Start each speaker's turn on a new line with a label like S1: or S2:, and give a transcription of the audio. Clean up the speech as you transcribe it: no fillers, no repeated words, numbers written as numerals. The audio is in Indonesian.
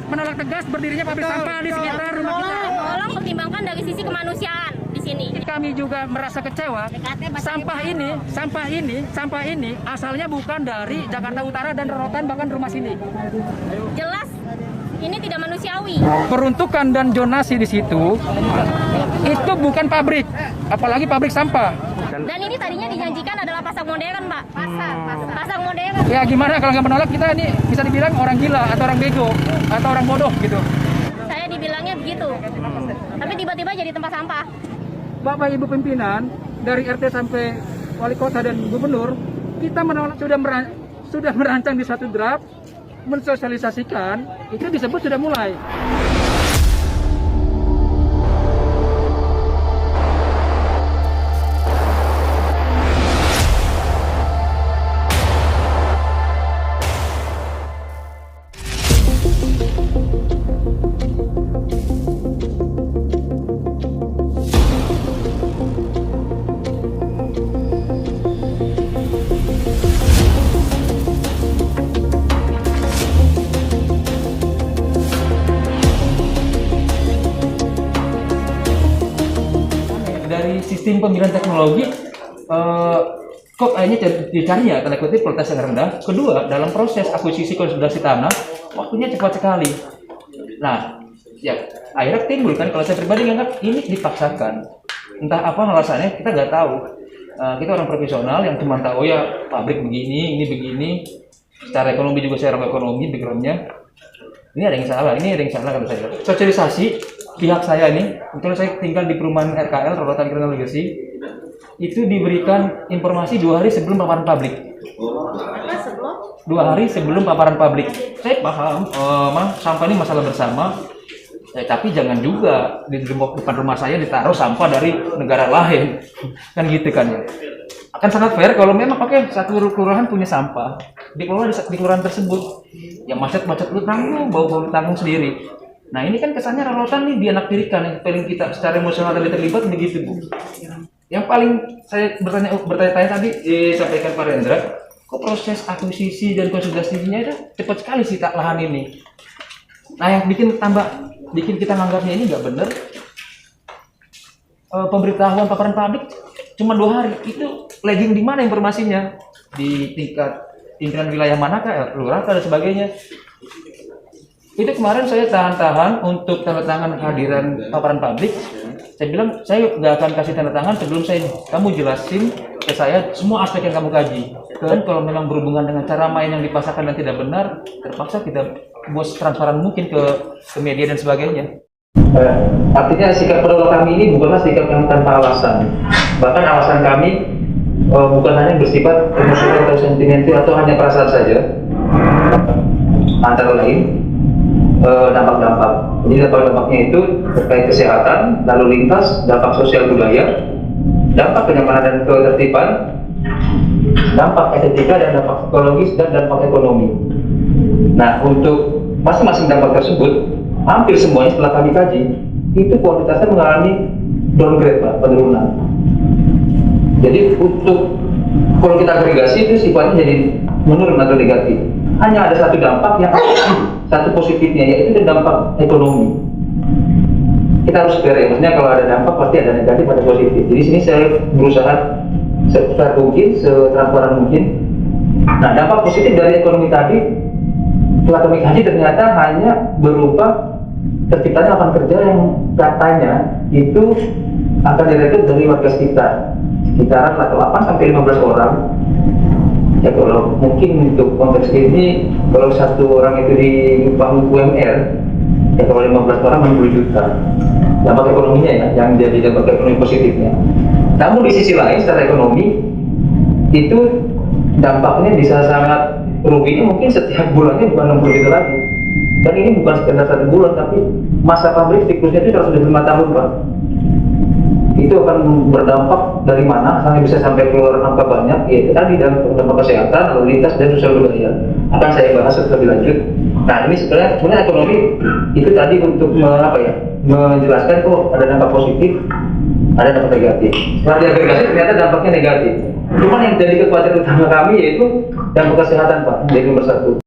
S1: menolak tegas berdirinya pabrik sampah di sekitar rumah kita.
S2: Tolong pertimbangkan dari sisi kemanusiaan di sini.
S1: Kami juga merasa kecewa. Sampah ini asalnya bukan dari Jakarta Utara dan Rorotan, bahkan rumah sini.
S2: Jelas ini tidak manusiawi.
S1: Peruntukan dan zonasi di situ itu bukan pabrik, apalagi pabrik sampah.
S2: Dan ini tadinya dijanjikan adalah pasar modern, Pak. Pasar modern.
S1: Ya gimana kalau nggak menolak, kita ini bisa dibilang orang gila atau orang bego atau orang bodoh gitu.
S2: Saya dibilangnya begitu. Tapi tiba-tiba jadi tempat sampah.
S1: Bapak Ibu pimpinan dari RT sampai wali kota dan gubernur, kita menolak, sudah merancang di satu draft, mensosialisasikan, itu disebut sudah mulai. Dari sistem pemilihan teknologi kok akhirnya dicari ya tanda kutip kualitas yang rendah. Kedua, dalam proses akuisisi konsolidasi tanah waktunya cepat sekali. Nah, ya akhirnya timbul kan, kalau saya pribadi nganggap ini dipaksakan. Entah apa alasannya kita nggak tahu. Kita orang profesional yang cuma tahu ya pabrik begini, ini begini. Secara ekonomi juga saya orang ekonomi backgroundnya. Ini ada yang salah kalau saya. Sosialisasi pihak saya ini, kebetulan saya tinggal di perumahan RKL, Rorotan Criminal Legacy, itu diberikan informasi 2 hari sebelum paparan publik. 2 hari sebelum paparan publik. Saya paham, sampah ini masalah bersama, tapi jangan juga di depan rumah saya ditaruh sampah dari negara lain, kan gitu kan ya. Akan sangat fair kalau memang satu kelurahan punya sampah, dikelola di kelurahan tersebut, yang macet-macet lu tanggung, bau-bau tanggung sendiri. Nah ini kan kesannya Rorotan nih dianaktirikan, yang paling kita secara emosional tadi terlibat begitu Bu. Yang paling saya bertanya-tanya tadi disampaikan Pak Rendra, kok proses akuisisi dan konsolidasinya itu cepat sekali sih lahan ini. Nah yang bikin kita nganggapnya ini nggak benar, pemberitahuan paparan publik cuma 2 hari, itu lagging di mana informasinya? Di tingkat pimpinan wilayah manakah, lurah dan sebagainya. Itu kemarin saya tahan-tahan untuk tanda tangan kehadiran paparan publik. Saya bilang saya nggak akan kasih tanda tangan sebelum kamu jelasin ke saya semua aspek yang kamu kaji. Dan kalau memang berhubungan dengan cara main yang dipasarkan dan tidak benar, terpaksa kita buat transparan mungkin ke media dan sebagainya. Artinya sikap penolak kami ini bukanlah sikap yang tanpa alasan. Bahkan alasan kami bukan hanya bersifat emosional atau sentimental atau hanya perasaan saja. Antara lain dampak-dampak. Jadi dampak-dampaknya itu terkait kesehatan, lalu lintas, dampak sosial budaya, dampak kenyamanan dan ketertiban, dampak estetika dan dampak psikologis dan dampak ekonomi. Nah, untuk masing-masing dampak tersebut, hampir semuanya setelah kami kaji, itu kualitasnya mengalami downgrade, Pak, penurunan. Jadi untuk kalau kita agregasi itu sifatnya jadi menurun atau negatif. Hanya ada satu dampak yang satu positifnya, yaitu dampak ekonomi. Kita harus fair ya, maksudnya kalau ada dampak pasti ada negatif, ada positif. Jadi sini saya berusaha sebesar mungkin, setransparan mungkin. Nah, dampak positif dari ekonomi tadi setelah kami kaji ternyata hanya berupa terciptanya lapangan kerja yang katanya itu akan direkrut dari warga sekitar, sekitaran 8 sampai 15 orang. Ya kalau mungkin untuk konteks ini, kalau satu orang itu di upah UMR, ya kalau 15 orang 60 juta. Dampak ekonominya ya, yang jadi dampak ekonomi positifnya. Namun di sisi lain secara ekonomi, itu dampaknya bisa sangat ruginya mungkin setiap bulannya bukan 60 juta lagi. Dan ini bukan sekedar 1 bulan, tapi masa pabrik siklusnya itu 105 tahun, Pak. Itu akan berdampak dari mana sampai bisa sampai keluar angka banyak, yaitu tadi dampak kesehatan, lalu lintas dan sosial budaya. Akan saya bahas lebih lanjut. Nah ini sebenarnya ekonomi itu tadi untuk menjelaskan kok ada dampak positif, ada dampak negatif. Setelah diagregasi ternyata dampaknya negatif. Cuman yang jadi kekhawatiran utama kami yaitu dampak kesehatan, Pak, jadi nomor 1.